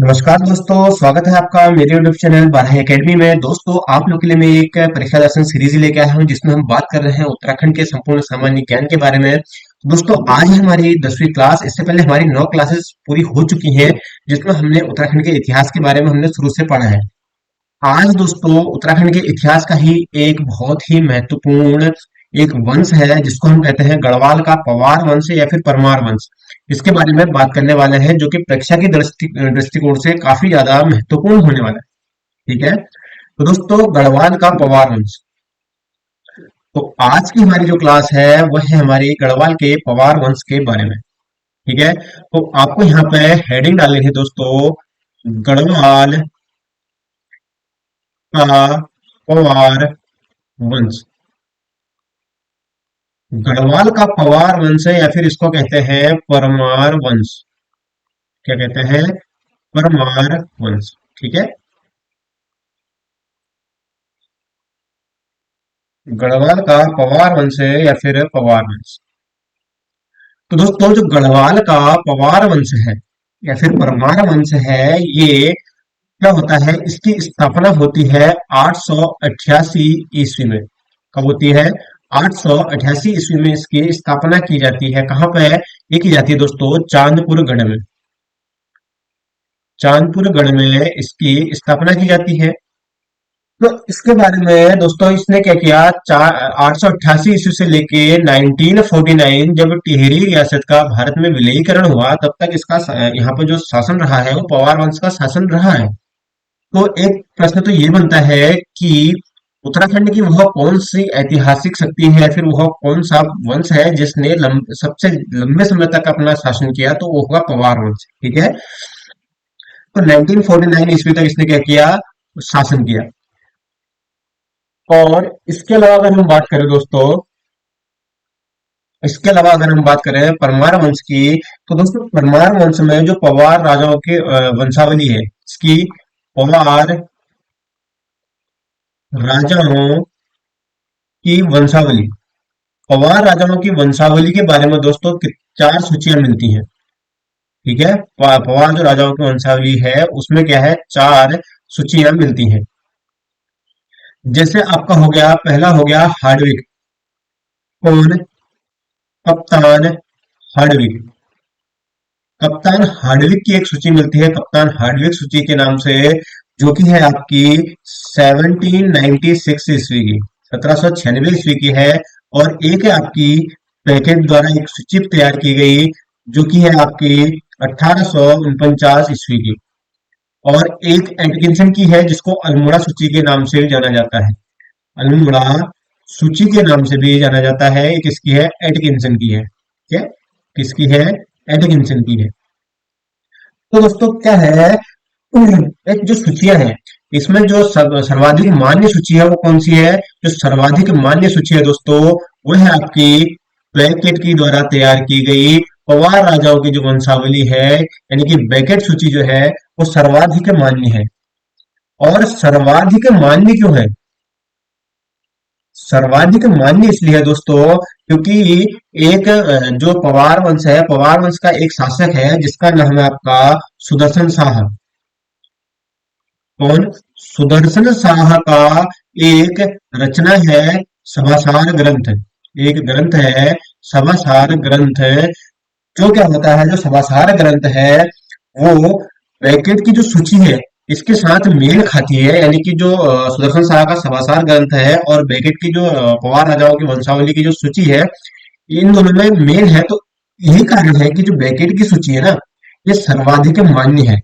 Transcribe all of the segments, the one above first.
नमस्कार दोस्तों, स्वागत है आपका मेरे यूट्यूब चैनल बारह एकेडमी में। दोस्तों, आप लोग के लिए मैं एक परीक्षा दर्शन सीरीज लेके आया हूं जिसमें हम बात कर रहे हैं उत्तराखंड के संपूर्ण सामान्य ज्ञान के बारे में। दोस्तों, आज है हमारी 10वीं क्लास। इससे पहले हमारी 9 क्लासेस पूरी हो चुकी हैं जिसमें हमने उत्तराखंड के इतिहास के बारे में हमने शुरू से पढ़ा है। आज दोस्तों उत्तराखंड के इतिहास का ही एक बहुत ही महत्वपूर्ण एक वंश है जिसको हम कहते हैं गढ़वाल का पवार वंश या फिर परमार वंश। इसके बारे में बात करने वाले हैं जो कि परीक्षा की दृष्टिकोण से काफी ज्यादा महत्वपूर्ण होने वाला है। ठीक है, तो दोस्तों गढ़वाल का पवार वंश। तो आज की हमारी जो क्लास है वह है हमारी गढ़वाल के पवार वंश के बारे में। ठीक है, तो आपको यहाँ पे हेडिंग डालनी है दोस्तों, गढ़वाल का पवार वंश। गढ़वाल का पवार वंश है या फिर इसको कहते हैं परमार वंश। क्या कहते हैं? परमार वंश। ठीक है, गढ़वाल का पवार वंश है या फिर पवार वंश। तो दोस्तों जो गढ़वाल का पवार वंश है या फिर परमार वंश है, ये क्या होता है, इसकी स्थापना होती है 888 ईस्वी में। कब होती है? 888 ईस्वी में इसकी स्थापना की जाती है। कहाँ पे ये की जाती है दोस्तों? चांदपुर गढ़ में। चांदपुर गढ़ में इसकी स्थापना की जाती है। तो इसके बारे में दोस्तों इसने क्या किया, 888 ईस्वी से लेके 1949 जब टिहरी रियासत का भारत में विलीनीकरण हुआ, तब तक इसका यहाँ पर जो शासन रहा है वो पवार वंश का शासन रहा है। तो एक प्रश्न तो ये बनता है कि उत्तराखंड की वह कौन सी ऐतिहासिक शक्ति है, फिर वह कौन सा वंश है जिसने सबसे लंबे समय तक अपना शासन किया, तो वो होगा पवार वंश। ठीक है, तो 1949 ईस्वी तक इसने क्या किया, शासन किया। और इसके अलावा अगर हम बात करें दोस्तों, इसके अलावा अगर हम बात करें परमार वंश की, तो दोस्तों परमार वंश में जो पवार राजाओं की वंशावली है, इसकी पवार राजाओं की वंशावली, पवार राजाओं की वंशावली के बारे में दोस्तों चार सूचियां मिलती हैं। ठीक है, पवार जो राजाओं की वंशावली है उसमें क्या है, चार सूचियां मिलती हैं। जैसे आपका हो गया, पहला हो गया हार्डविक। कौन? कप्तान हार्डविक। कप्तान हार्डविक की एक सूची मिलती है, कप्तान हार्डविक सूची के नाम से, जो कि है आपकी 1796 ईस्वी की, 1796 ईस्वी की है। और एक है आपकी पैकेट द्वारा एक सूची तैयार की गई, जो कि है आपकी 1849 ईस्वी की। और एक एटकिंसन की है जिसको अल्मोड़ा सूची के नाम से भी जाना जाता है। अल्मोड़ा सूची के नाम से भी जाना जाता है। ये किसकी है? एटकिंसन की है। ठीक है, किसकी है? एटकिंसन की है। तो दोस्तों क्या है, एक जो सूचियां हैं, इसमें जो सर्वाधिक मान्य सूची है वो कौन सी है? जो सर्वाधिक मान्य सूची है दोस्तों, वो है आपकी ब्लैकेट की द्वारा तैयार की गई पवार राजाओं की जो वंशावली है, यानी कि ब्लैकेट सूची जो है वो सर्वाधिक मान्य है। और सर्वाधिक मान्य क्यों है? सर्वाधिक मान्य इसलिए है दोस्तों क्योंकि एक जो पवार वंश है, पवार वंश का एक शासक है जिसका नाम है आपका सुदर्शन शाह। कौन? सुदर्शन शाह का एक रचना है सभासार ग्रंथ। एक ग्रंथ है सभासार ग्रंथ। जो क्या होता है, जो सभासार ग्रंथ है वो ब्रैकेट की जो सूची है इसके साथ मेल खाती है। यानी कि जो सुदर्शन शाह का सभासार ग्रंथ है और ब्रैकेट की जो पवार राजाओं की वंशावली की जो सूची है, इन दोनों में मेल है। तो यही कारण है कि जो ब्रैकेट की सूची है ना, ये सर्वाधिक मान्य है।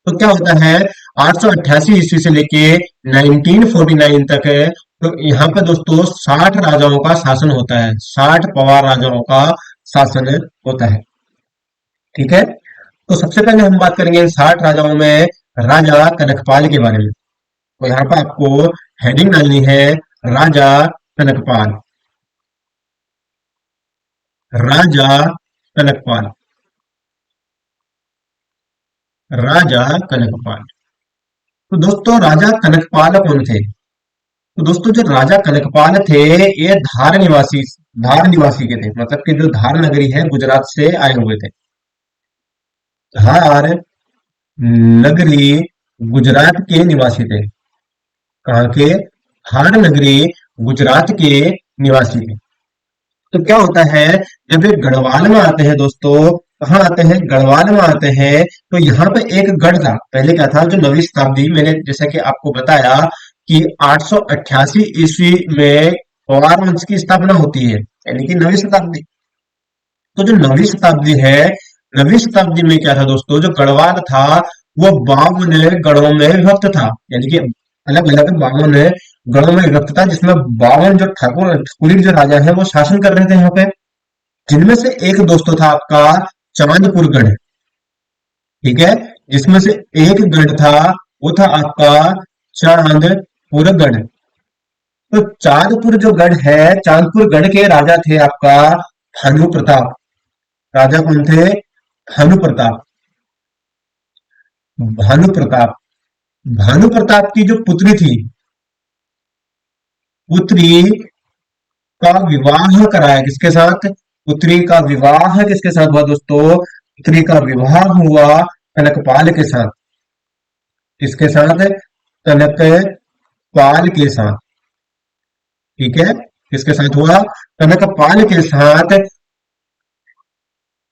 तो क्या होता है, 888 ईस्वी से लेके 1949 तक है, तो यहाँ पे दोस्तों 60 राजाओं का शासन होता है। 60 पवार राजाओं का शासन होता है। ठीक है, तो सबसे पहले हम बात करेंगे इन 60 राजाओं में राजा कनकपाल के बारे में। तो यहाँ पे आपको हेडिंग डालनी है, राजा कनकपाल। राजा कनकपाल। राजा कनकपाल। तो दोस्तों राजा कनकपाल कौन थे? तो दोस्तों जो राजा कनकपाल थे, ये धार निवासी के थे। मतलब कि जो धार नगरी है गुजरात से आए हुए थे। धार नगरी गुजरात के निवासी थे। कहाँ के? हार नगरी गुजरात के निवासी थे। तो क्या होता है, जब ये गढ़वाल में आते हैं दोस्तों, कहाँ आते हैं? गढ़वाल में आते हैं। तो यहाँ पे एक गढ़ था, पहले क्या था, जो 9वीं शताब्दी, मैंने जैसा कि आपको बताया कि 888 ईस्वी में पवार वंश की स्थापना होती है, यानी कि 9वीं शताब्दी। तो जो 9वीं शताब्दी है, 9वीं शताब्दी में क्या था दोस्तों, जो गढ़वाल था वो 52 गढ़ों में विभक्त था, यानी कि अलग अलग 52 गढ़ों में विभक्त था, जिसमें 52 जो ठाकुर जो राजा है वो शासन कर रहे थे यहाँ पे। जिनमें से एक दोस्तों था आपका चांदपुर गढ़। ठीक है, जिसमें से एक गढ़ था, वो था आपका चांदपुर गढ़। तो चांदपुर जो गढ़ है, चांदपुर गढ़ के राजा थे आपका भानु प्रताप। राजा कौन थे? भानु प्रताप। भानु प्रताप। भानु प्रताप की जो पुत्री थी, पुत्री का विवाह कराया किसके साथ? पुत्री का विवाह किसके साथ हुआ दोस्तों? पुत्री का विवाह हुआ कनकपाल के साथ। किसके साथ? कनकपाल के साथ। ठीक है, किसके साथ हुआ? कनकपाल के साथ।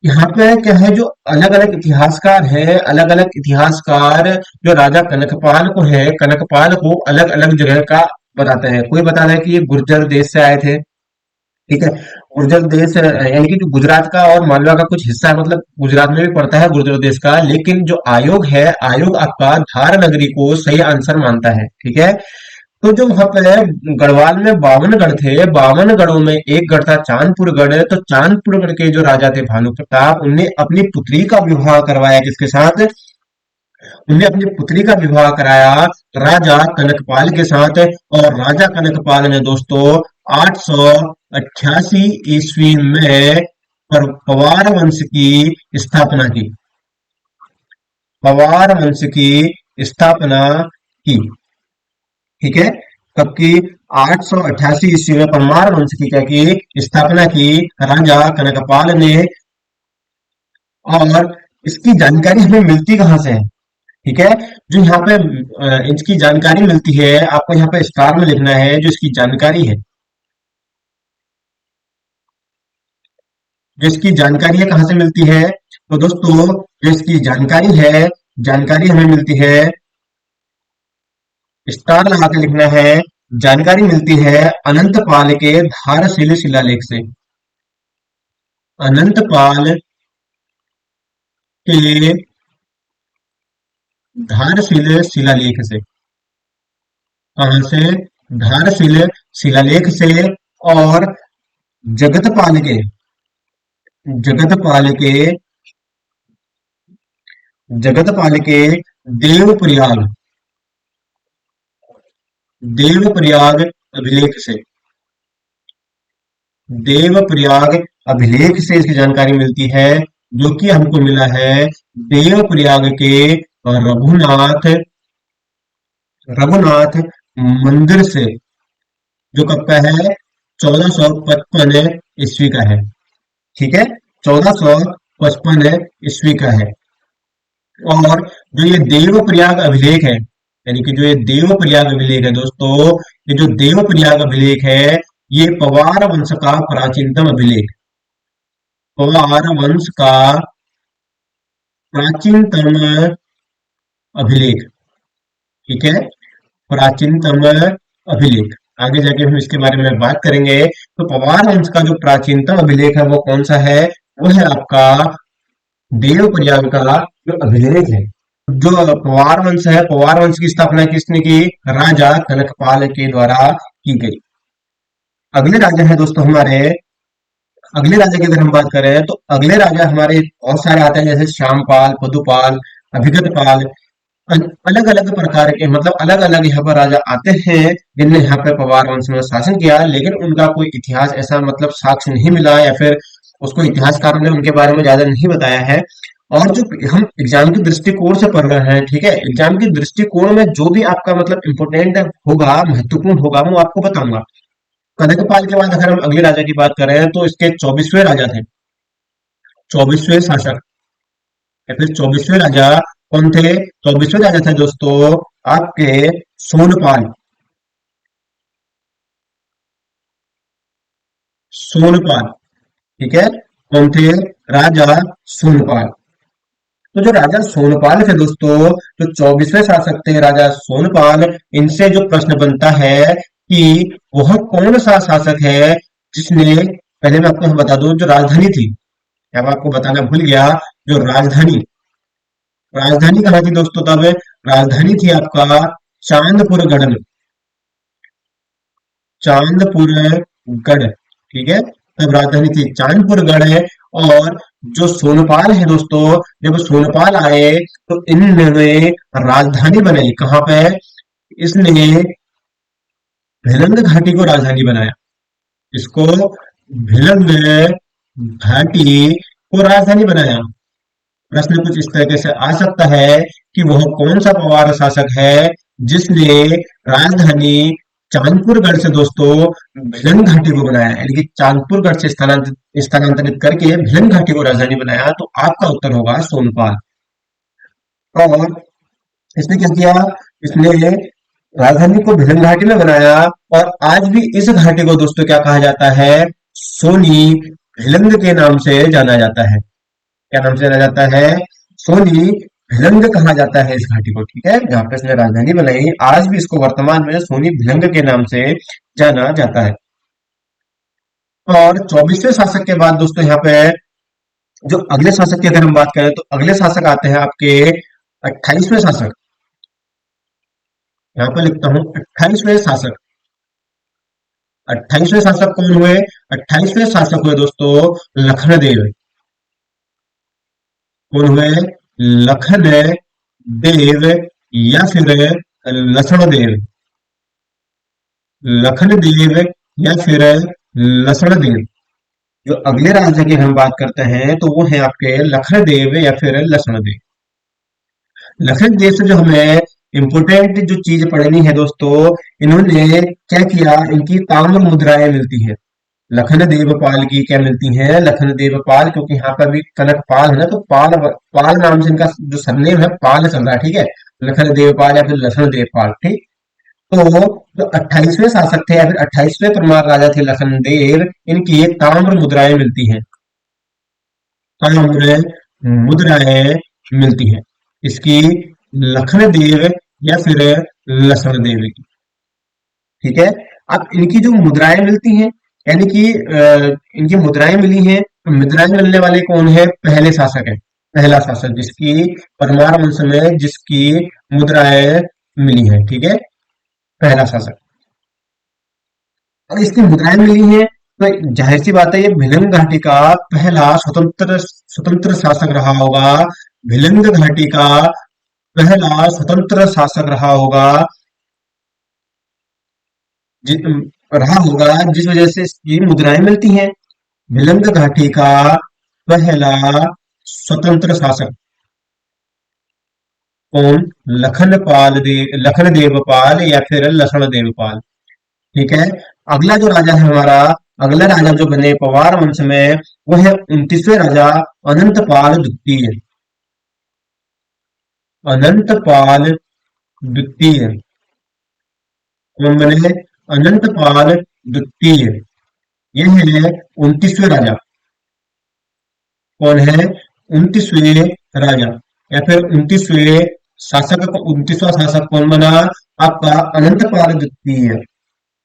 यहाँ पे क्या है, जो अलग अलग इतिहासकार हैं, अलग अलग इतिहासकार जो राजा कनकपाल को है, कनकपाल को अलग अलग जगह का बताते हैं। कोई बताता है कि ये गुर्जर देश से आए थे। ठीक है, गुर्जर देश यानी कि जो गुजरात का और मालवा का कुछ हिस्सा है, मतलब गुजरात में भी पड़ता है गुर्जर देश का, लेकिन जो आयोग है, आयोग आपका धार नगरी को सही आंसर मानता है। ठीक है, तो जो वहां पे गढ़वाल में 52 गढ़ थे, 52 गढ़ों में एक गढ़ था चांदपुर गढ़। तो चांदपुर गढ़ के जो राजा थे भानु प्रताप, उनने अपनी पुत्री का विवाह करवाया किसके साथ? उनने अपनी पुत्री का विवाह कराया राजा कनकपाल के साथ। और राजा कनकपाल ने दोस्तों 888 ईस्वी में पवार वंश की स्थापना की। पवार वंश की स्थापना की। ठीक है, कब की? 888 ईस्वी में परमार वंश की क्या की? स्थापना की राजा कनकपाल ने। और इसकी जानकारी हमें मिलती कहाँ से है? ठीक है, जो यहाँ पे इसकी जानकारी मिलती है, आपको यहाँ पे स्टार में लिखना है जो इसकी जानकारी है। जो इसकी जानकारी है कहाँ से मिलती है? तो दोस्तों, जो इसकी जानकारी है, जानकारी हमें मिलती है, स्टार लगा के लिखना है। जानकारी मिलती है अनंतपाल के धारशिल शिलालेख से। अनंतपाल के धारशिल शिलालेख से। कहां से? धारशिल शिलालेख से। और जगतपाल के, जगतपाल के, जगतपाल के देवप्रयाग, देवप्रयाग अभिलेख से। देवप्रयाग अभिलेख से इसकी जानकारी मिलती है, जो कि हमको मिला है देवप्रयाग के रघुनाथ, रघुनाथ मंदिर से, जो कब का है? 1455 ईस्वी का है। ठीक है, 1455 ईस्वी का है। और जो ये देवप्रयाग अभिलेख है, यानी कि जो ये देवप्रयाग अभिलेख है दोस्तों, ये जो देवप्रयाग अभिलेख है, ये पवार वंश का प्राचीनतम अभिलेख, पवार वंश का प्राचीनतम अभिलेख। ठीक है, प्राचीनतम अभिलेख। आगे जाके हम इसके बारे में बात करेंगे। तो पवार वंश का जो प्राचीनतम अभिलेख है वो कौन सा है? वो है आपका देवप्रयाग का जो अभिलेख है। जो पवार वंश है, पवार वंश की स्थापना किसने की? राजा कनकपाल के द्वारा की गई। अगले राजा है दोस्तों हमारे, अगले राजा की अगर हम बात करें तो अगले राजा हमारे बहुत सारे आते हैं, जैसे श्यामपाल, पदुपाल, अभिगतपाल। अलग अलग प्रकार के, मतलब अलग अलग यहाँ पर राजा आते हैं जिनने यहाँ पे पवार वंश में शासन किया, लेकिन उनका कोई इतिहास ऐसा मतलब साक्ष्य नहीं मिला, या फिर उसको इतिहासकारों ने उनके बारे में ज्यादा नहीं बताया है। और जो हम एग्जाम के दृष्टिकोण से पढ़ रहे हैं, ठीक है, एग्जाम के दृष्टिकोण में जो भी आपका मतलब इंपोर्टेंट होगा, महत्वपूर्ण होगा, वो आपको बताऊंगा। कनकपाल के बाद अगर हम अगले राजा की बात करें तो इसके 24वें राजा थे, 24वें शासक, या फिर 24वें राजा कौन थे? 24वें राजा थे दोस्तों आपके सोनपाल। सोनपाल, ठीक है, कौन थे? राजा सोनपाल। तो जो राजा सोनपाल थे दोस्तों, जो 24वें शासक थे राजा सोनपाल, इनसे जो प्रश्न बनता है कि वह कौन सा शासक है जिसने, पहले मैं आपको बता दूं, जो राजधानी थी, अब आपको बताना भूल गया, जो राजधानी, राजधानी कहाँ थी दोस्तों तब? राजधानी थी आपका चांदपुरगढ़ में। चांदपुरगढ़, ठीक है, तब राजधानी थी चांदपुरगढ़ है। और जो सोनपाल है दोस्तों, जब सोनपाल आए तो इन्होंने राजधानी बनाई कहाँ पे? इसने भिलंग घाटी को राजधानी बनाया। इसको भिलंग घाटी को राजधानी बनाया। प्रश्न कुछ इस तरीके से आ सकता है कि वह कौन सा पवार शासक है जिसने राजधानी चांदपुरगढ़ से दोस्तों भिलंग घाटी को बनाया, यानी कि चांदपुरगढ़ से स्थानांतरित स्थानांतरित करके भिलंग घाटी को राजधानी बनाया। तो आपका उत्तर होगा सोनपाल। और इसने क्या किया? इसने राजधानी को भिलंग घाटी में बनाया। और आज भी इस घाटी को दोस्तों क्या कहा जाता है? सोनी भिलंग के नाम से जाना जाता है। क्या नाम से जाना जाता है? सोनी भिलंग कहा जाता है इस घाटी को, ठीक है, जहाँ पे इसने राजधानी बनाई। आज भी इसको वर्तमान में सोनी भिलंग के नाम से जाना जाता है। और 24वें शासक के बाद दोस्तों यहाँ पे जो अगले शासक की अगर हम बात करें, तो अगले शासक आते हैं आपके 28वें शासक। यहाँ पे लिखता हूँ 28वें शासक। 28वें शासक कौन हुए? 28वें शासक हुए दोस्तों लखनदेव। कौन हुए? लखन देव, या फिर लसण देव। लखन देव या फिर लसण देव। जो अगले राजा की हम बात करते हैं तो वो है आपके लखन देव या फिर लसण देव। लखन देव से जो हमें इंपोर्टेंट जो चीज पढ़नी है दोस्तों, इन्होंने क्या किया? इनकी ताम्र मुद्राएं मिलती हैं। लखन देवपाल की क्या मिलती हैं? लखन देवपाल, क्योंकि यहाँ पर भी कनक पाल है ना, तो पाल, पाल नाम से इनका जो सरनेम है पाल चल रहा है, ठीक है, लखन देवपाल या फिर लखन देवपाल, ठीक। तो जो 28वें शासक थे या फिर 28वें परमार राजा थे लखन देव, इनकी ताम्र मुद्राएं मिलती हैं। ताम्र मुद्राएं मिलती हैं इसकी लखन देव या फिर लसण देव की, ठीक है। अब इनकी जो मुद्राएं मिलती हैं, यानी कि इनकी मुद्राएं मिली हैं, तो मुद्राएं मिलने वाले कौन है? पहले शासक है। पहला शासक जिसकी परमार वंश में जिसकी मुद्राएं मिली हैं, ठीक है, पहला शासक। और इसकी मुद्राएं मिली हैं, तो जाहिर सी बात है ये भिलंग घाटी का पहला स्वतंत्र स्वतंत्र शासक रहा होगा। भिलंग घाटी का पहला स्वतंत्र शासक रहा होगा, रहा होगा, जिस वजह से इसकी मुद्राएं मिलती हैं। भिलंग घाटी का पहला स्वतंत्र शासक कौन? लखन देवपाल या फिर लसण देवपाल, ठीक है। अगला जो राजा है हमारा, अगला राजा जो बने पवार वंश में, वो है 29वें राजा अनंतपाल द्वितीय। अनंतपाल द्वितीय कौन बने? अनंतपाल द्वितीय, ये है 29वें राजा। कौन है? 29वें राजा या फिर 29वें शासक। 29वां शासक कौन बना? आपका अनंतपाल द्वितीय,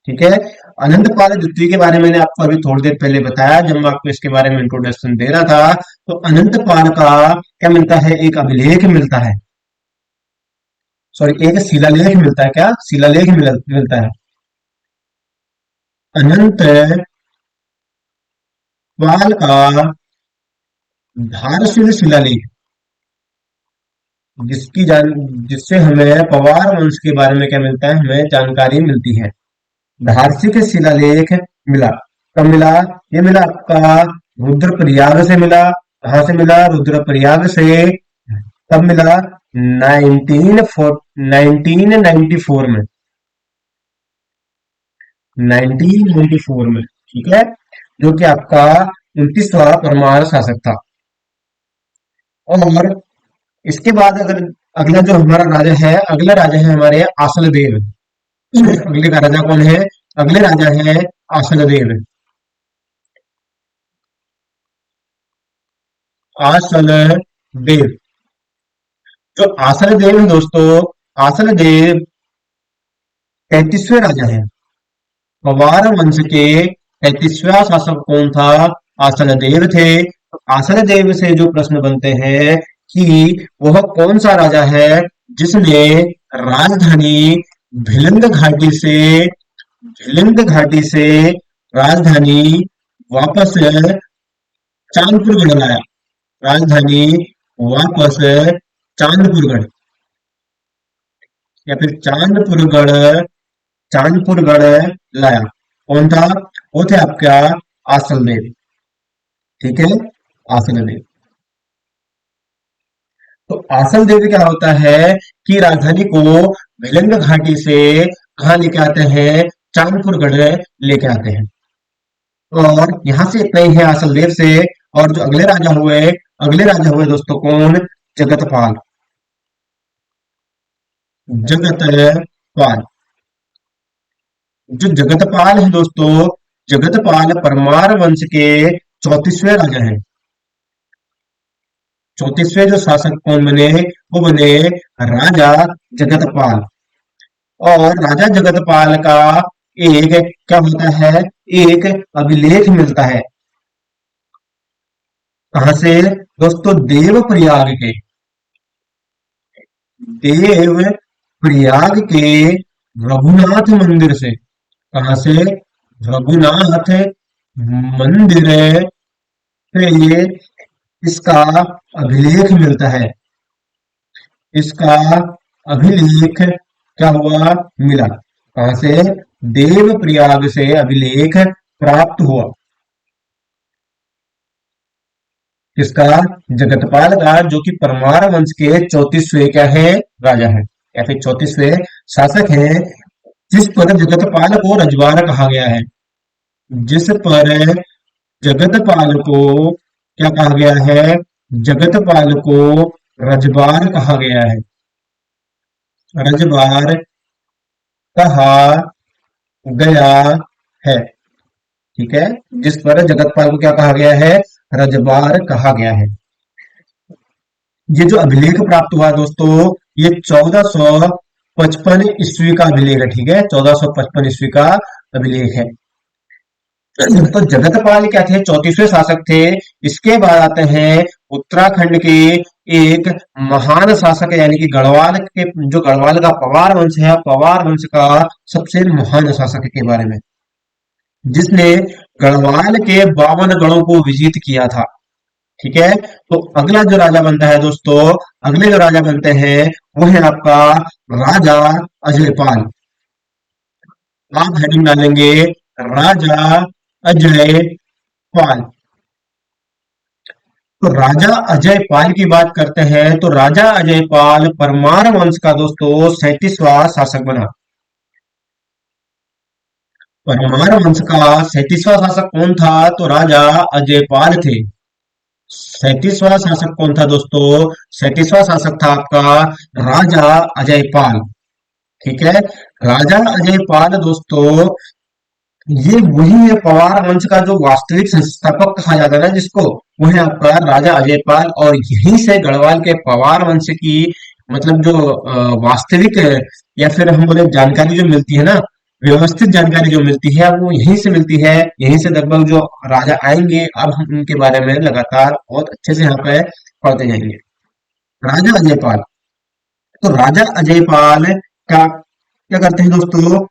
ठीक है। अनंतपाल द्वितीय के बारे में मैंने आपको अभी थोड़ी देर पहले बताया, जब मैं आपको इसके बारे में इंट्रोडक्शन दे रहा था। तो अनंतपाल का क्या मिलता है? एक अभिलेख मिलता है, सॉरी, एक शिलालेख मिलता है। क्या शिलालेख मिलता है? अनंतपाल का धारशिल शिलालेख, जिसकी जान जिससे हमें पवार वंश के बारे में क्या मिलता है? हमें जानकारी मिलती है। धारशिक शिलालेख मिला। कब मिला? ये मिला आपका रुद्रप्रयाग से मिला। कहाँ से मिला? रुद्रप्रयाग से। कब मिला? 1994 में। 1994 में, ठीक है, जो कि आपका 29वां परमार शासक था। और इसके बाद अगर अगला जो हमारा राजा है, अगला राजा है हमारे आसल देव। अगले का राजा कौन है? अगले राजा है आसल देव। आसल देव। जो आसल देव है दोस्तों, आसल देव 33वें राजा है। पवार वंश के 33वां शासक कौन था? आसल देव थे। तो आसल देव से जो प्रश्न बनते हैं कि वह कौन सा राजा है जिसने राजधानी भिलंग घाटी से राजधानी वापस चांदपुरगढ़ लाया। राजधानी वापस चांदपुरगढ़ या फिर चांदपुरगढ़ लाया। कौन था? वो थे आपका आसल देव। ठीक है, आसल देव। तो आसल देव क्या होता है कि राजधानी को भिलंग घाटी से कहाँ लेके आते हैं? चांदपुरगढ़ लेके आते हैं। और यहाँ से इतना ही है आसल देव से। और जो अगले राजा हुए दोस्तों कौन? जगतपाल। जगतपाल। जो जगतपाल है दोस्तों, जगतपाल परमार वंश के 34वें राजा हैं। 34वें जो शासक कौन बने? वो बने राजा जगतपाल। और राजा जगतपाल का एक क्या होता है? एक अभिलेख मिलता है। कहाँ से? दोस्तों देव प्रयाग के। देव प्रयाग के रघुनाथ मंदिर से। कहाँ से? रघुनाथ मंदिर से ये इसका अभिलेख मिलता है। इसका अभिलेख क्या हुआ? मिला। कहाँ से? देव प्रयाग से अभिलेख प्राप्त हुआ। किसका? जगतपाल का, जो कि परमार वंश के 34वें क्या है? राजा है या फिर 34वें शासक हैं। जिस पर जगतपाल को रजवाड़ा कहा गया है। जिस पर जगतपाल को क्या कहा गया है? जगतपाल को रजवार कहा गया है। रजवार कहा गया है। ठीक है, जिस पर जगतपाल को क्या कहा गया है? रजवार कहा गया है। ये जो अभिलेख प्राप्त हुआ दोस्तों, ये 1455 ईस्वी का अभिलेख है। ठीक है, 1455 ईस्वी का अभिलेख है। तो जगतपाल क्या थे? 34वें शासक थे। इसके बाद आते हैं उत्तराखंड के एक महान शासक, यानी कि गढ़वाल के, जो गढ़वाल का पवार वंश है, पवार वंश का सबसे महान शासक के बारे में, जिसने गढ़वाल के 52 गढ़ों को विजित किया था। ठीक है, तो अगला जो राजा बनता है दोस्तों, अगले जो राजा बनते हैं वो है आपका राजा अजयपाल। आप हेडिंग डालेंगे राजा अजय पाल। तो राजा अजय पाल की बात करते हैं, तो राजा अजय पाल परमार वंश का दोस्तों 37वां शासक बना। परमार वंश का 37वां शासक कौन था? तो राजा अजय पाल थे। 37वां शासक कौन था दोस्तों? 37वां शासक था आपका राजा अजय पाल। ठीक है, राजा अजय पाल दोस्तों, ये वही है पवार वंश का जो वास्तविक संस्थापक कहा जाता है ना जिसको, वो है आपका राजा अजयपाल। और यहीं से गढ़वाल के पवार वंश की मतलब जो वास्तविक या फिर हम बोले जानकारी जो मिलती है ना, व्यवस्थित जानकारी जो मिलती है वो यहीं से मिलती है। यहीं से लगभग जो राजा आएंगे, अब हम उनके बारे में लगातार बहुत अच्छे से यहाँ पे पढ़ते जाएंगे। राजा अजयपाल। तो राजा अजयपाल का क्या करते हैं दोस्तों,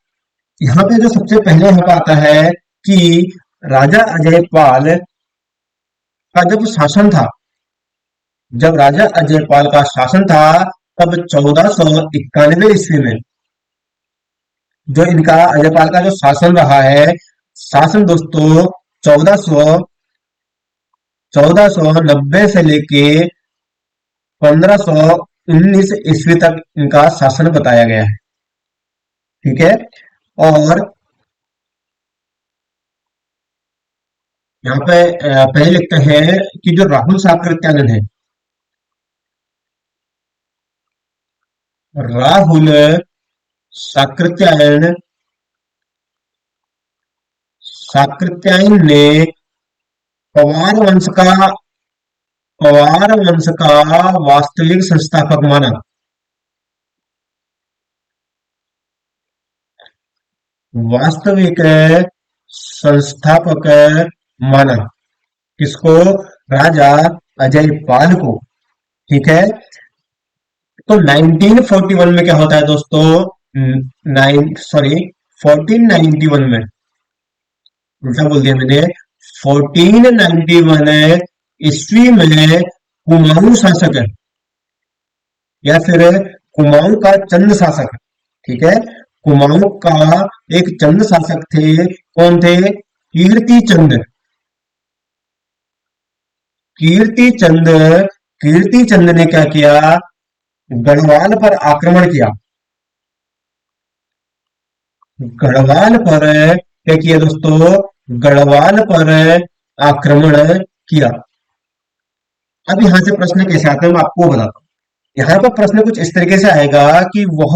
यहाँ पे जो सबसे पहले यहाँ पे आता है कि राजा अजयपाल का जब शासन था, जब राजा अजयपाल का शासन था, तब 1491 ईस्वी में जो इनका अजयपाल का जो शासन रहा है, शासन दोस्तों 1490 से लेके 1519 ईस्वी तक इनका शासन बताया गया है। ठीक है, और यहाँ पे पहले लिखते हैं कि जो राहुल साकृत्यानंद है, राहुल साकृत्यायन साकृत्यायन ने पवार वंश का पवार वंश का वास्तविक संस्थापक माना। वास्तविक संस्थापक माना किसको? राजा अजय पाल को। ठीक है। तो 1941 में क्या होता है दोस्तों? नाइन सॉरी 1491 में, उल्टा बोल दिया मैंने, 1491 ईस्वी में कुमाऊं शासक है, या फिर कुमाऊं का चंद शासक। ठीक है। कुमाऊं का एक चंद शासक थे। कौन थे? कीर्ति चंद। कीर्ति चंद कीर्ति चंद ने क्या किया? गढ़वाल पर आक्रमण किया। गढ़वाल पर क्या किया दोस्तों? गढ़वाल पर आक्रमण किया। अब यहाँ से प्रश्न कैसे आते हैं मैं आपको बताता हूँ। यहाँ पर प्रश्न कुछ इस तरीके से आएगा कि वह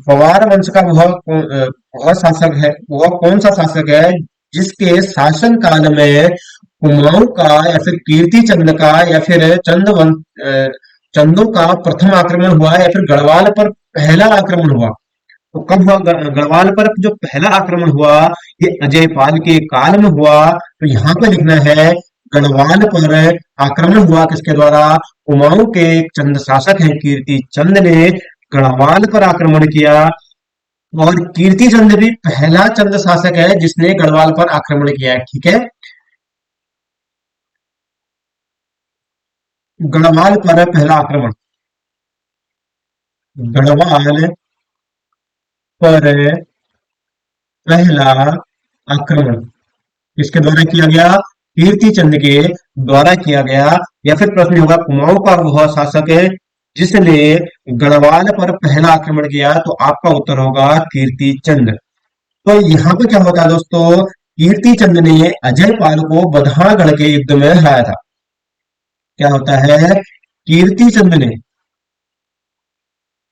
पवार वंश का वह शासक है, वह कौन सा शासक है जिसके शासन काल में कुमाऊं का या फिर कीर्ति चंद का या फिर चंदों का प्रथम आक्रमण हुआ या फिर गढ़वाल पर पहला आक्रमण हुआ। तो कब हुआ? गढ़वाल पर जो पहला आक्रमण हुआ ये अजय पाल के काल में हुआ। तो यहाँ पे लिखना है गढ़वाल पर आक्रमण हुआ किसके द्वारा? कुमाऊं के एक चंद शासक हैं कीर्ति चंद ने गढ़वाल पर आक्रमण किया। और कीर्ति चंद भी पहला चंद शासक है जिसने गढ़वाल पर आक्रमण किया है। ठीक है। गढ़वाल पर पहला आक्रमण, गढ़वाल पर पहला आक्रमण किसके द्वारा किया गया? कीर्ति चंद के द्वारा किया गया। या फिर प्रश्न होगा कुमाऊं का वह शासक है जिसने गढ़वाल पर पहला आक्रमण किया, तो आपका उत्तर होगा कीर्ति चंद। तो यहाँ पे क्या होता है दोस्तों? कीर्ति चंद ने अजय पाल को बधागढ़ के युद्ध में हराया था। क्या होता है? कीर्ति चंद ने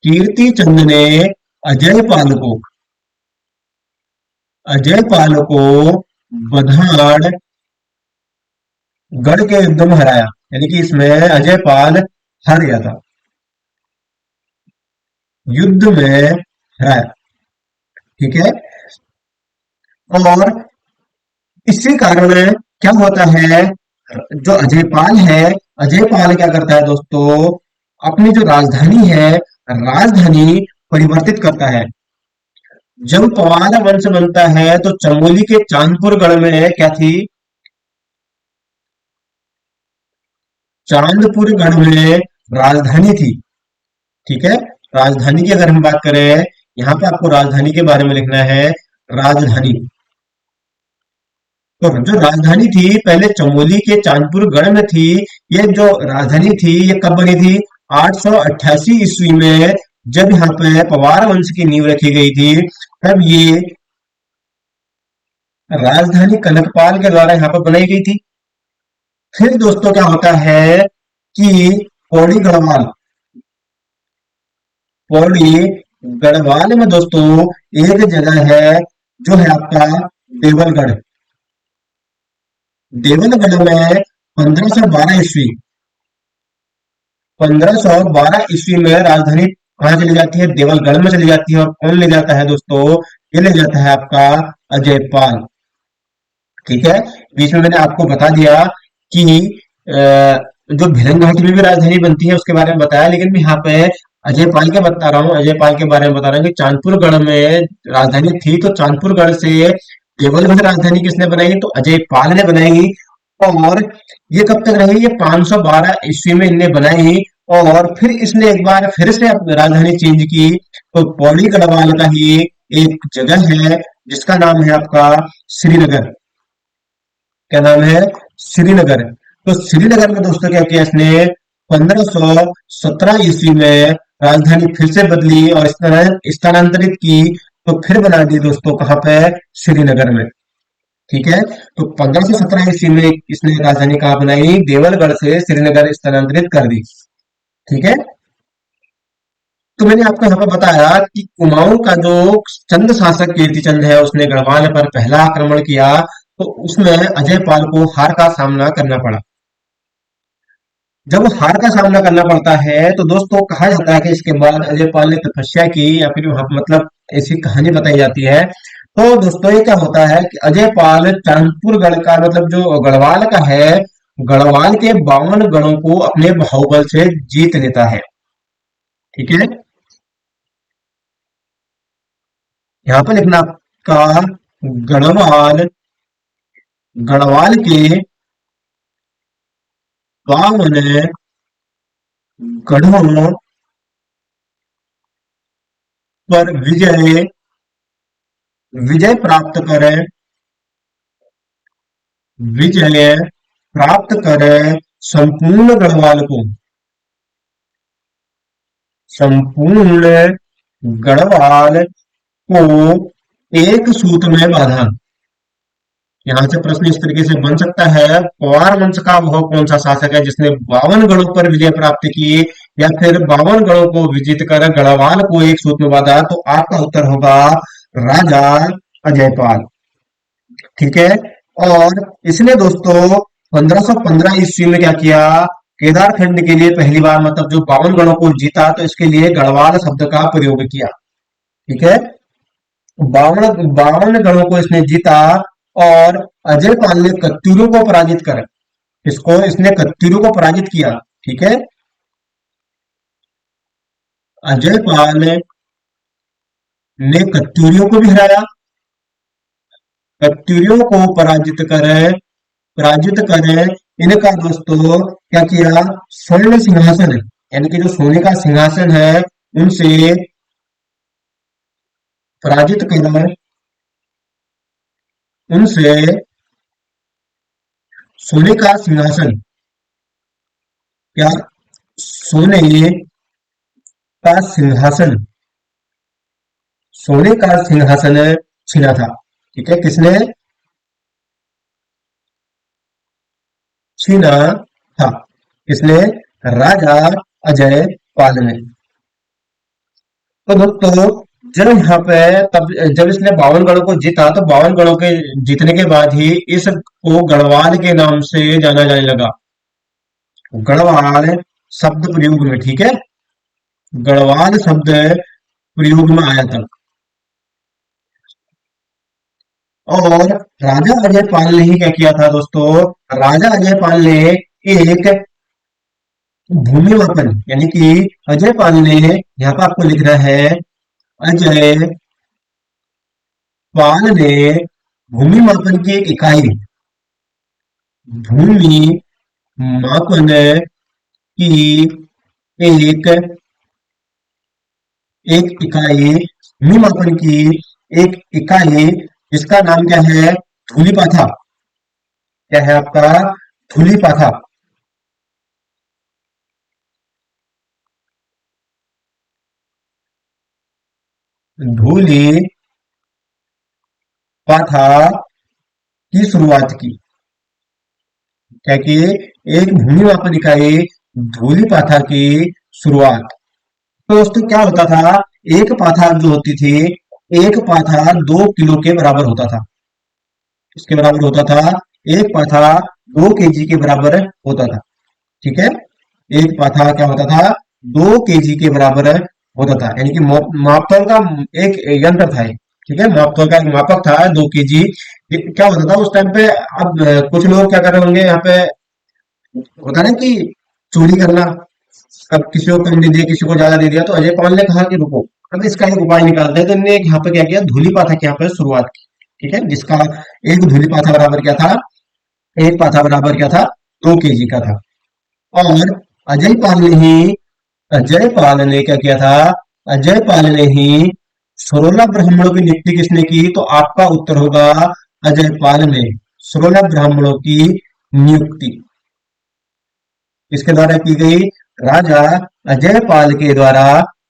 कीर्ति चंद ने अजय पाल को अजय पाल को बधाड़ गढ़ के युद्ध में हराया। यानी कि इसमें अजय पाल हार गया था, युद्ध में हराया। ठीक है। और इसी कारण क्या होता है? जो अजय पाल है, अजय पाल क्या करता है दोस्तों? अपनी जो राजधानी है, राजधानी परिवर्तित करता है। जब पवार वंश बनता है तो चमोली के चांदपुर गढ़ में क्या थी? चांदपुर गढ़ में राजधानी थी। ठीक है। राजधानी की अगर हम बात करें, यहाँ पे आपको राजधानी के बारे में लिखना है। राजधानी, तो जो राजधानी थी पहले चमोली के चांदपुर गढ़ में थी। ये जो राजधानी थी ये कब बनी थी? 888 ईस्वी में, जब यहाँ पे पवार वंश की नींव रखी गई थी, तब ये राजधानी कनकपाल के द्वारा यहाँ पर बनाई गई थी। फिर दोस्तों क्या होता है कि पौड़ी गढ़वाल पौड़ी गढ़वाल में दोस्तों एक जगह है जो है आपका देवलगढ़। देवलगढ़ में 1512 ईस्वी 1512 ईस्वी में राजधानी कहाँ चली जाती है? देवलगढ़ में चली जाती है। और कौन ले जाता है दोस्तों? ये ले जाता है आपका अजय पाल। ठीक है। बीच में मैंने आपको बता दिया कि जो भिलंग घाटी में भी राजधानी बनती है उसके बारे में बताया, लेकिन मैं यहाँ पे अजय पाल के बता रहा हूँ, अजय पाल के बारे में बता रहा हूँ कि चांदपुर गढ़ में राजधानी थी। तो चांदपुर गढ़ से देवलगढ़ राजधानी किसने बनाई? तो अजय पाल ने बनाई। और ये कब तक रही? ये 512 ईस्वी में इनने बनाई। और फिर इसने एक बार फिर से अपनी राजधानी चेंज की। तो पौड़ी गढ़वाल का ही एक जगह है जिसका नाम है आपका श्रीनगर। क्या नाम है? श्रीनगर। तो श्रीनगर में दोस्तों क्या किया इसने? 1517 ईस्वी में राजधानी फिर से बदली और स्थानांतरित की। तो फिर बना दी दोस्तों कहाँ पे? श्रीनगर में। ठीक है। तो 1517 ईस्वी में इसने राजधानी कहाँ बनाई? देवलगढ़ से श्रीनगर स्थानांतरित कर दी। ठीक है। तो मैंने आपको यहाँ पर बताया कि कुमाऊं का जो चंद शासक कीर्तिचंद है उसने गढ़वाल पर पहला आक्रमण किया, तो उसमें अजय पाल को हार का सामना करना पड़ा। जब हार का सामना करना पड़ता है तो दोस्तों कहा जाता है कि इसके बाद अजय पाल ने तपस्या की, या फिर वहां मतलब ऐसी कहानी बताई जाती है। तो दोस्तों ये क्या होता है कि अजय पाल चांदपुर गढ़ का मतलब जो गढ़वाल का है, गढ़वाल के 52 गढ़ों को अपने बाहुबल से जीत लेता है। ठीक है, यहाँ पर लिखना का गढ़वाल, गढ़वाल के 52 गढ़ों पर विजय विजय प्राप्त करे, विजय प्राप्त करे संपूर्ण गढ़वाल को, संपूर्ण गढ़वाल को एक सूत में बांधा। यहाँ से प्रश्न इस तरीके से बन सकता है, पवार वंश का वह कौन सा शासक है जिसने 52 गढ़ों पर विजय प्राप्त की, या फिर 52 गढ़ों को विजित कर गढ़वाल को एक सूत में बांधा? तो आपका उत्तर होगा राजा अजयपाल। ठीक है, और इसने दोस्तों 1515 ईस्वी में क्या किया, केदारखंड के लिए पहली बार मतलब जो 52 गढ़ों को जीता, तो इसके लिए गढ़वाल शब्द का प्रयोग किया। ठीक है, 52 गढ़ों को इसने जीता, और अजय पाल ने कत्यूरों को पराजित कर, इसको इसने कत्यूरों को पराजित किया। ठीक है, अजय पाल ने कत्यूरियों को भी हराया, कत्यूरियों को पराजित कर इनका दोस्तों क्या किया, स्वर्ण सिंहासन यानी कि जो सोने का सिंहासन है उनसे पराजित कर, उनसे सोने का सिंहासन, क्या सोने का सिंहासन, सोने का सिंहासन छीना था। ठीक है, किसने छीना था? किसने? राजा अजय पाल ने। तो दोस्तों जब यहाँ पे तब जब इसने 52 गढ़ों को जीता, तो 52 गढ़ों के जीतने के बाद ही इसको गढ़वाल के नाम से जाना जाने लगा, गढ़वाल शब्द प्रयोग में। ठीक है, गढ़वाल शब्द प्रयोग में आया था। और राजा अजय पाल ने ही क्या किया था दोस्तों, राजा अजय पाल ने एक भूमि मापन यानी कि अजय पाल ने, यहाँ पर आपको लिखना है अजय पाल ने भूमि मापन की एक इकाई, भूमि मापन की एक एक इकाई, भूमि मापन की एक इकाई जिसका नाम क्या है, धूलिपाथा। क्या है आपका? धूलिपाथा। धूली पाथा की शुरुआत की, क्या कि एक भूमि मापन इकाई धूली पाथा की शुरुआत। तो दोस्तों क्या होता था, एक पाथा जो होती थी, एक पाथा 2 किलो के बराबर होता था। इसके बराबर होता था, एक पाथा 2 केजी के बराबर होता था। ठीक है, एक पाथा क्या होता था, 2 केजी के बराबर होता था, यानी कि मापतौल का एक यंत्र था ये। ठीक है, मापतौल का एक मापक था 2 केजी। क्या होता था उस टाइम पे? अब कुछ लोग क्या कर रहे होंगे यहाँ पे, होता ना कि चोरी करना, अब किसी को कम दे दिया, किसी को ज्यादा दे दिया, तो अजय पाल ने कहा कि रुको, अब इसका एक उपाय निकालते हैं। तो इन्होंने यहाँ पे क्या किया, धूली पाथा की यहाँ पे शुरुआत की। ठीक है, जिसका एक धूली पाथा बराबर क्या था, एक पाथा बराबर क्या था, 2 केजी का था। और अजय पाल ने ही अजय पाल ने क्या किया था, अजय पाल ने ही 16 ब्राह्मणों की नियुक्ति किसने की? तो आपका उत्तर होगा अजय पाल ने 16 ब्राह्मणों की नियुक्ति किसके द्वारा की गई? राजा अजय पाल के द्वारा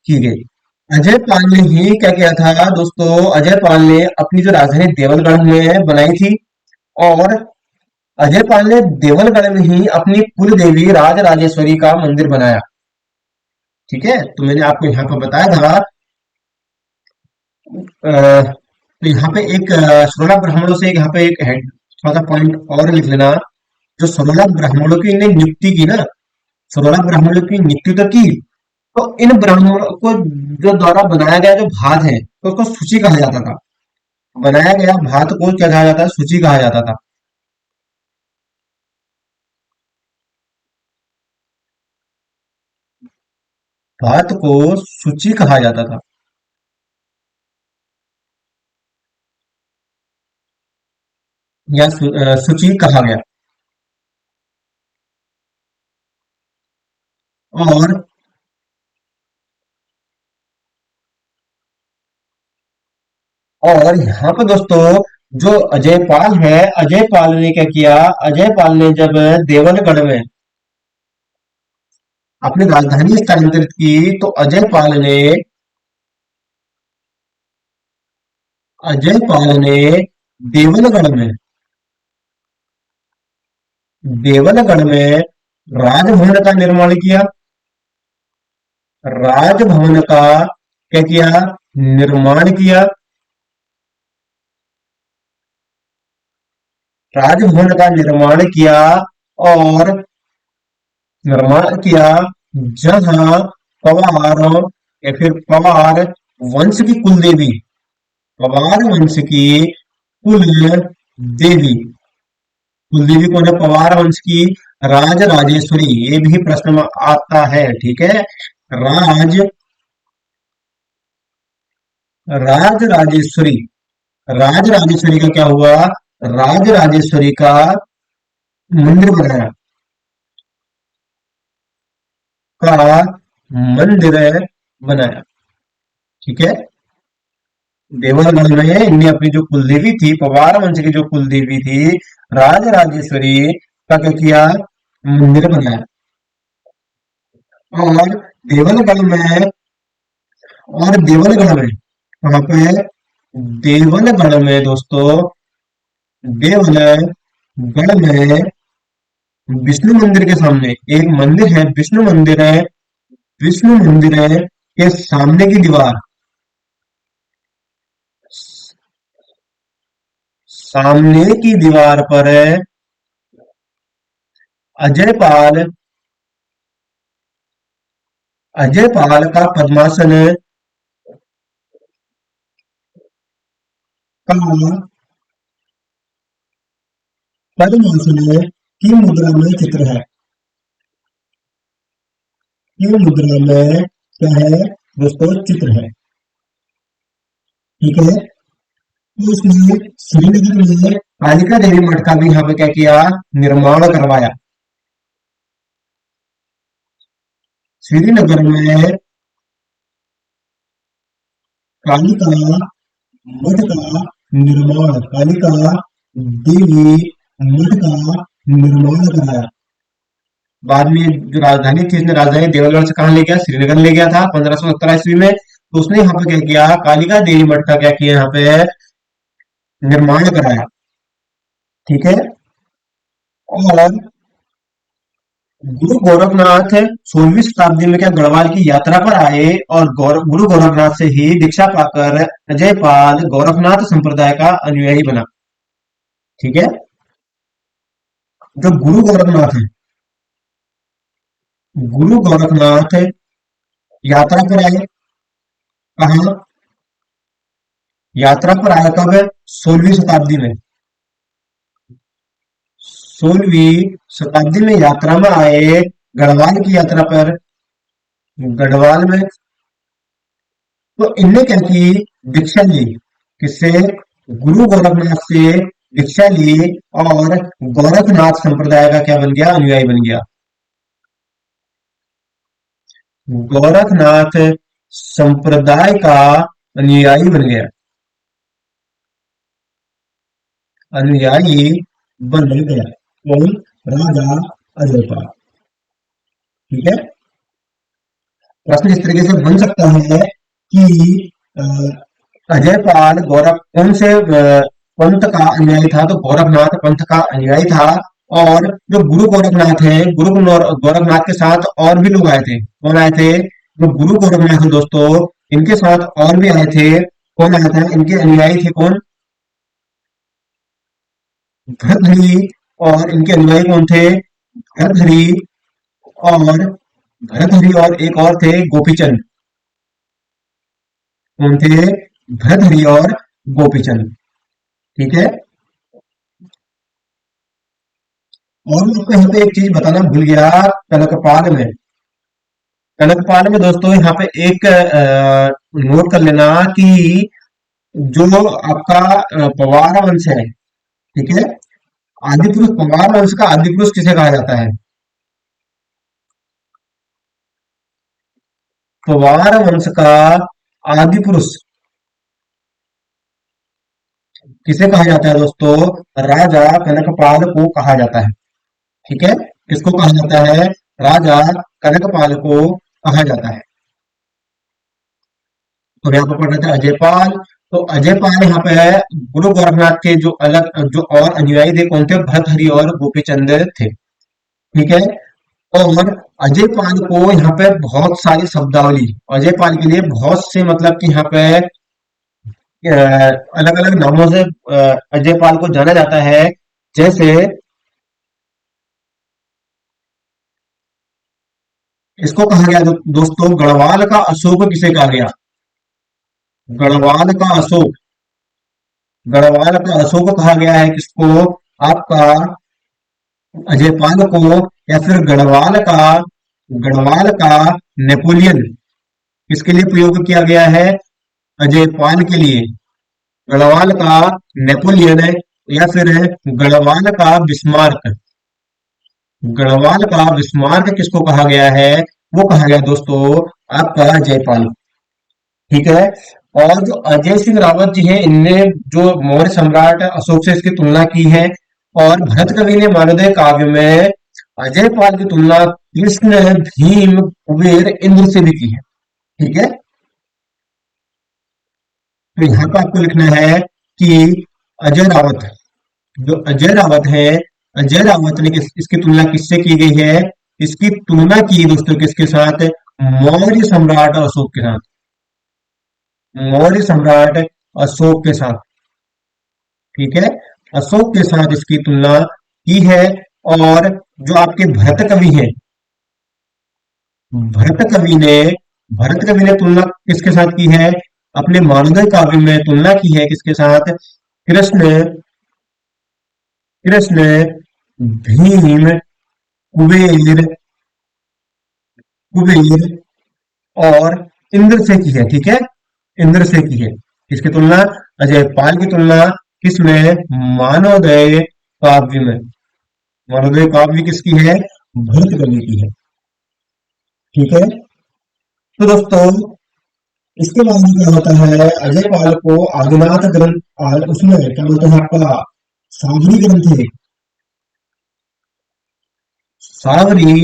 की गई। अजय पाल ने ही क्या किया था दोस्तों, अजय पाल ने अपनी जो राजधानी देवलगढ़ में बनाई थी, और अजय पाल ने देवलगढ़ में ही अपनी कुल देवी राज राजेश्वरी का मंदिर बनाया। ठीक है, तो मैंने आपको यहाँ पर बताया था। तो यहाँ पे एक 16 ब्राह्मणों से यहाँ पे एक हेड थोड़ा सा पॉइंट और लिख लेना। जो 16 ब्राह्मणों की इन्हें नियुक्ति की ना, 16 ब्राह्मणों की नियुक्ति तो की, तो इन ब्राह्मणों को जो द्वारा बनाया गया जो भात है तो उसको सूची कहा जाता था। बनाया गया भात को क्या कहा जाता है? सूची कहा जाता था। भात को सूची कहा जाता था, या सूची कहा गया। और यहाँ पर दोस्तों जो अजय पाल है, अजय पाल ने क्या किया? अजय पाल ने जब देवनगढ़ में अपनी राजधानी स्थानांतरित की, तो अजय पाल ने देवनगढ़ में देवनगढ़ में राजभवन का निर्माण किया। राजभवन का क्या किया? निर्माण किया। राजभवन का निर्माण किया, और निर्माण किया जहां पवार, या फिर पवार वंश की कुल देवी, पवार वंश की कुल देवी, कुल देवी कौन है? पवार वंश की राज राजेश्वरी। ये भी प्रश्न में आता है, ठीक है। राज राज राजेश्वरी, राज राजेश्वरी का क्या हुआ? राज राजेश्वरी का मंदिर बनाया, का मंदिर बनाया, ठीक है। देवलगढ़ में इनने अपनी जो कुलदेवी थी, पवार वंश की जो कुलदेवी थी, राज राजेश्वरी का क्या किया? मंदिर बनाया। और देवलगढ़ में देवलगढ़ में वहां पे देवलगढ़ में दोस्तों, देवलगढ़ में विष्णु मंदिर के सामने एक मंदिर है, विष्णु मंदिर है। विष्णु मंदिर है के सामने की दीवार, सामने की दीवार पर अजय पाल अजय पाल का पद्मासन का पद्मासन की मुद्रा में चित्र है। की मुद्रा में क्या है दोस्तों? चित्र है, ठीक है। तो उसने श्रीनगर में कालिका देवी मठ का भी यहाँ पे क्या किया? निर्माण करवाया। श्रीनगर में कालिका मठ का कालिका देवी मठ का निर्माण कराया। बाद में जो राजधानी थी, इसने राजधानी देवगढ़ से कहाँ ले गया? श्रीनगर ले गया था 1517 ईस्वी में। तो उसने यहाँ पे क्या किया? कालिका देवी मठ का क्या किया? यहाँ पे निर्माण कराया, ठीक है। और गुरु गोरखनाथ 16वीं शताब्दी में क्या गढ़वाल की यात्रा पर आए, और गुरु गोरखनाथ से ही दीक्षा पाकर अजय पाल गोरखनाथ संप्रदाय का अनुयायी बना, ठीक है। जो गुरु गोरखनाथ यात्रा पर आए, कहा? यात्रा पर आया कब? 16वीं शताब्दी में। 16वीं शताब्दी में यात्रा में आए, गढ़वाल की यात्रा पर, गढ़वाल में। तो इनने क्या की? दीक्षा ली। किससे? गुरु गोरखनाथ से दीक्षा ली, और गोरखनाथ संप्रदाय का क्या बन गया? अनुयायी बन गया। गोरखनाथ संप्रदाय का अनुयायी बन गया, अनुयायी बन गया। कौन? राजा अजयपाल, ठीक है। प्रश्न इस तरीके से बन सकता है कि अ, अजयपाल गौरव कौन से पंथ का अनुयायी था? तो गोरखनाथ पंथ का अनुयायी था। और जो गुरु गोरखनाथ है, गुरु गोरखनाथ के साथ और भी लोग आए थे। कौन आए थे? जो गुरु गोरखनाथ है दोस्तों, इनके साथ और भी आए थे। कौन आया था? इनके अनुयायी थे कौन? भरतहरि। और इनके अनुयायी कौन थे? भरतहरि और भरतहरि और एक और थे गोपीचंद। कौन थे? भरतहरि और गोपीचंद। ठीक है। और मैं आपको यहाँ पे एक चीज बताना भूल गया। कनकपाल में, कनकपाल में दोस्तों यहाँ पे एक नोट कर लेना कि जो आपका पवार वंश है, ठीक है, आदि पुरुष, पवार वंश का आदि पुरुष किसे कहा जाता है? पवार वंश का आदि पुरुष किसे कहा जाता है दोस्तों? राजा कनकपाल को कहा जाता है। ठीक है। किसको कहा जाता है? राजा कनकपाल को कहा जाता है। और यहाँ पर पढ़ रहे थे अजयपाल। तो अजयपाल यहाँ पे है। गुरु गोरखनाथ के जो अलग जो और अनुयायी थे कौन थे? भरतहरि और गोपीचंद थे। ठीक है। और अजयपाल को यहाँ पे बहुत सारी शब्दावली, अजयपाल के लिए बहुत से मतलब कि यहाँ पे अलग अलग नामों से अजयपाल को जाना जाता है। जैसे इसको कहा गया दोस्तों, गढ़वाल का अशोक किसे कहा गया? गढ़वाल का अशोक, गढ़वाल का अशोक कहा गया है किसको? आपका अजयपाल को। या फिर गढ़वाल का नेपोलियन किसके लिए प्रयोग किया गया है? अजयपाल के लिए। गढ़वाल का नेपोलियन है। या फिर है गढ़वाल का बिस्मार्क। गढ़वाल का बिस्मार्क किसको कहा गया है? वो कहा गया दोस्तों आपका जयपाल। ठीक है। और जो अजय सिंह रावत जी हैं, इनने जो मौर्य सम्राट अशोक से इसकी तुलना की है। और भरत कवि ने मानवोदय काव्य में अजय पाल की तुलना कृष्ण, भीम, कुबेर, इंद्र से भी की है। ठीक है। तो यहाँ पे आपको लिखना है कि अजय रावत, जो अजय रावत है, अजय रावत ने इसकी तुलना किससे की गई है? इसकी तुलना की दोस्तों किसके साथ? मौर्य सम्राट अशोक के साथ। मौर्य सम्राट अशोक के साथ। ठीक है। अशोक के साथ इसकी तुलना की है। और जो आपके भरत कवि हैं, भरत कवि ने भरत कवि ने तुलना किसके साथ की है? अपने मानवदय काव्य में तुलना की है किसके साथ? कृष्ण, कृष्ण, भीम, कुबेर, कुबेर और इंद्र से की है। ठीक है। इंद्र से की है। किसकी तुलना? अजय पाल की तुलना किसमें? मानवोदय काव्य में। मानवोदय काव्य किसकी है? भरत कवि की है। ठीक है। तो दोस्तों, इसके बाद में क्या होता है? अजय पाल को आदिनाथ ग्रंथ, उसमें क्या बोलते हैं आपका सावरी ग्रंथ है। सावरी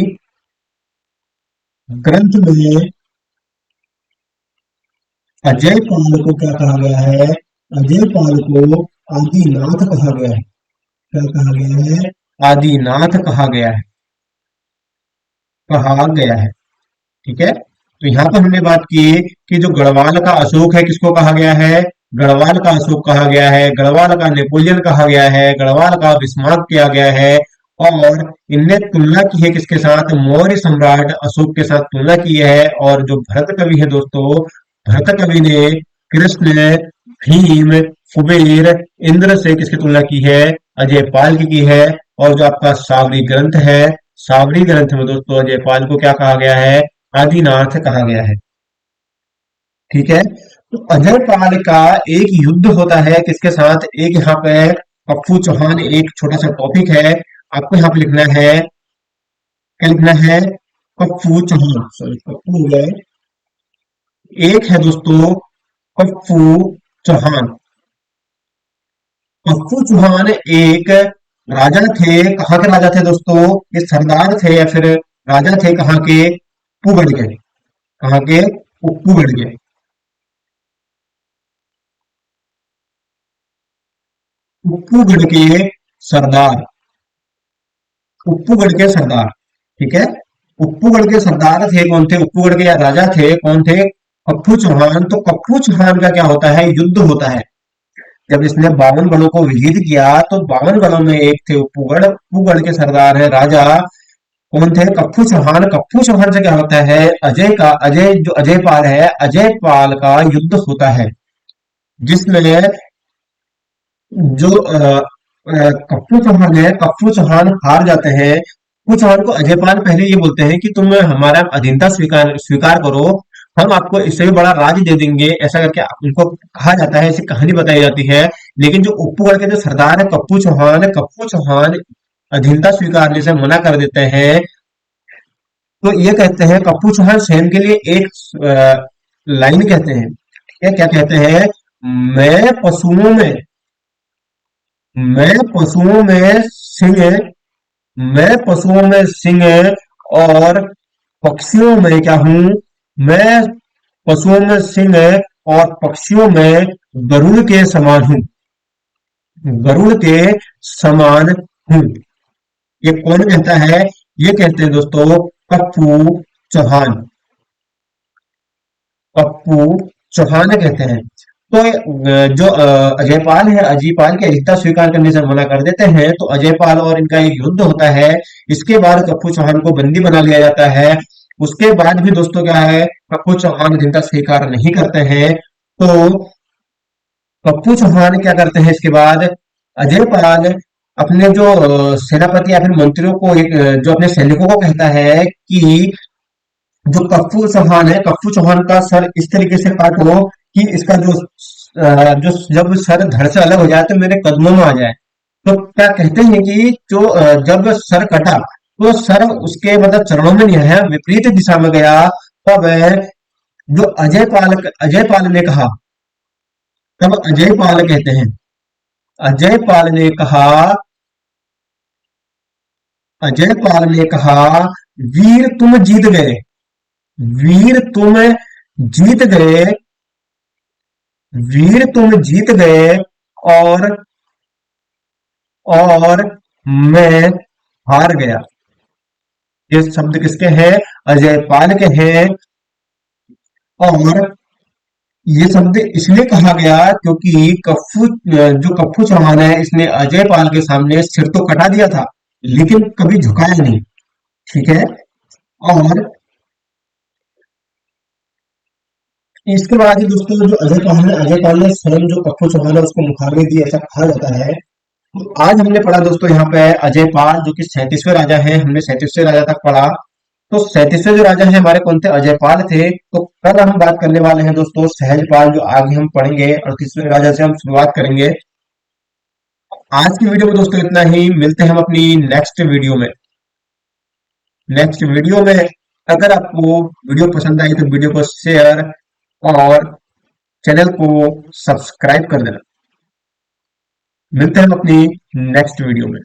ग्रंथ में अजय पाल को क्या कहा गया है? अजय पाल को आदिनाथ कहा गया है। क्या कहा गया है? आदिनाथ कहा गया है। कहा गया है। ठीक है। तो यहाँ पर हमने बात की कि जो गढ़वाल का अशोक है किसको कहा गया है? गढ़वाल का अशोक कहा गया है। गढ़वाल का नेपोलियन कहा गया है। गढ़वाल का बिस्मार्क किया गया है। और इनने तुलना की है किसके साथ? मौर्य सम्राट अशोक के साथ तुलना की है। और जो भरत कवि है दोस्तों, भरत कवि ने कृष्ण, भीम, कुबेर, इंद्र से किसकी तुलना की है? अजय पाल की है। और जो आपका सावरी ग्रंथ है, सावरी ग्रंथ में दोस्तों अजय पाल को क्या कहा गया है? आदिनाथ कहा गया है। ठीक है। तो अजय पाल का एक युद्ध होता है किसके साथ? एक यहाँ पे पप्पू चौहान, एक छोटा सा टॉपिक है, आपको यहाँ पे लिखना है। क्या लिखना है? पप्पू चौहान, सॉरी पप्पू हो गए। एक है दोस्तों पप्पू चौहान। पप्पू चौहान एक राजा थे। कहाँ के राजा थे दोस्तों? ये सरदार थे या फिर राजा थे कहाँ के? पुगड़ के। कहाँ के? पुगड़ के। उप्पूगढ़ के सरदार, उप्पूगढ़ के सरदार। ठीक है। उप्पूगढ़ के सरदार थे कौन थे, उप्पूगढ़ के या राजा थे कौन थे, कप्पू चौहान। तो कप्पू चौहान का क्या होता है, युद्ध होता है। जब इसने 52 गढ़ों को विजित किया तो 52 गढ़ों में एक थे उप्पूगढ़, उप्पूगढ़ के सरदार है राजा कौन थे, कप्पू चौहान। कप्पू चौहान से क्या होता है, अजय जो अजय पाल है, अजय पाल का युद्ध होता है, जिसमें जो कप्पू चौहान है, कप्पू चौहान हार जाते हैं। कप्पू चौहान को अजयपाल पहले ये बोलते हैं कि तुम हमारा अधीनता स्वीकार स्वीकार करो, हम आपको इससे भी बड़ा राज दे देंगे, ऐसा करके उनको कहा जाता है, ऐसी कहानी बताई जाती है। लेकिन जो उप्पूगढ़ के जो सरदार है कप्पू चौहान अधीनता स्वीकारने से मना कर देते हैं। तो ये कहते हैं, कप्पू चौहान स्वयं के लिए एक लाइन कहते हैं, ये क्या कहते हैं, मैं पशुओं में मैं पशुओं में सिंह मैं पशुओं में सिंह और पक्षियों में क्या हूँ, मैं पशुओं में सिंह और पक्षियों में गरुड़ के समान हूँ, गरुड़ के समान हूँ। ये कौन कहता है, ये कहते हैं दोस्तों पप्पू चौहान, पप्पू चौहान कहते हैं। तो जो अजयपाल है, अजयपाल की अहिंसा स्वीकार करने से मना कर देते हैं, तो अजयपाल और इनका एक युद्ध होता है। इसके बाद पप्पू चौहान को बंदी बना लिया जाता है। उसके बाद भी दोस्तों क्या है, पप्पू चौहान अहिंसा स्वीकार नहीं करते हैं। तो पप्पू चौहान क्या करते हैं, इसके बाद अजयपाल अपने जो सेनापति या फिर मंत्रियों को जो अपने सैनिकों को कहता है कि जो कप्पू चौहान है, कप्पू चौहान का सर इस तरीके से काटो कि इसका जो जब सर धड़ से अलग हो जाए तो मेरे कदमों में आ जाए। तो क्या कहते हैं कि जो जब सर कटा तो सर उसके मतलब चरणों में नहीं आया, विपरीत दिशा में गया। तब जो अजय पाल ने कहा, तब अजय पाल कहते हैं, अजय पाल ने कहा, अजय पाल ने कहा, वीर तुम जीत गए, वीर तुम जीत गए, वीर तुम जीत गए, और और मैं हार गया। ये शब्द किसके हैं, अजय पाल के हैं। और ये शब्द इसलिए कहा गया क्योंकि जो कप्पू चौहान है, इसने अजय पाल के सामने सिर तो कटा दिया था लेकिन कभी झुकाया नहीं। ठीक है। और इसके बाद ही दोस्तों जो अजय पाल ने स्वयं जो कप्पू चौहान है उसको मुखाग्नि दी, ऐसा कहा जाता है। तो आज हमने पढ़ा दोस्तों यहाँ पे अजय पाल जो कि 37वें राजा है, हमने 37वें राजा तक पढ़ा। तो 37वें जो राजा है हमारे कौन थे, अजय पाल थे। तो कल हम बात करने वाले हैं दोस्तों सहजपाल, जो आगे हम पढ़ेंगे, 38वें राजा से हम शुरुआत करेंगे। आज की वीडियो में दोस्तों इतना ही, मिलते हैं हम अपनी नेक्स्ट वीडियो में। अगर आपको वीडियो पसंद आई तो वीडियो को शेयर और चैनल को सब्सक्राइब कर देना। मिलते हैं हम अपनी नेक्स्ट वीडियो में।